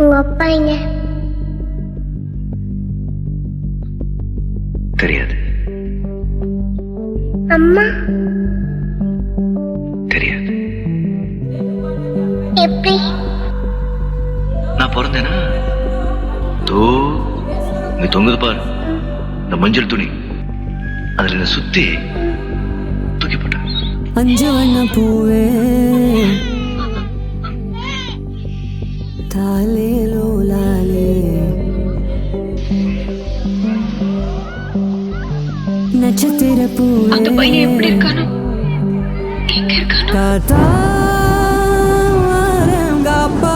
உங்க அப்பா எங்க? தெரியாது. அம்மா தெரியாது. எப்படி? நான் பிறந்தேனா தோ இங்க தொங்குது பாரு இந்த மஞ்சள் துணி, அதுல என்ன சுத்தி தூக்கி போட்டேன். அஞ்சு வண்ண பூவே தாலே லோலாலே நட்சத்திர பூவே அந்த பையன் எப்படி இருக்கானோ எங்க இருக்கானோ காத்தா வாரம் காப்பா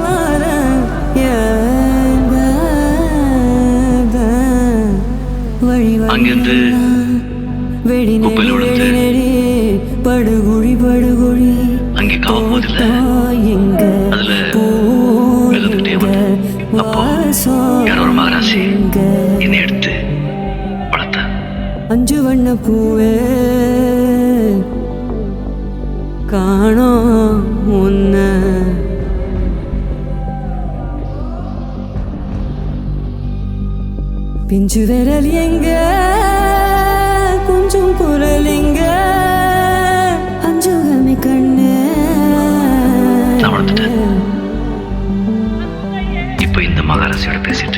வாரம் எங்க வழி அங்கிருந்து வெடி குப்பையில விழுந்து படுகுழி படுகுழி அங்கே காவ போதில்ல, எங்க அதுல விழுந்துகிட்டே வந்தேன். அப்போ யாரோ ஒரு மகராசி என்னை எடுத்து வளர்த்த. அஞ்சு வண்ண பூவே காணோம் உன்ன பிஞ்சு விரல் எங்க கொஞ்சம் குரல் எங்க அஞ்சுகமே கண்ணு நான் வளர்த்துட்டேன். இப்ப இந்த மகாராசியோட பேசிட்டு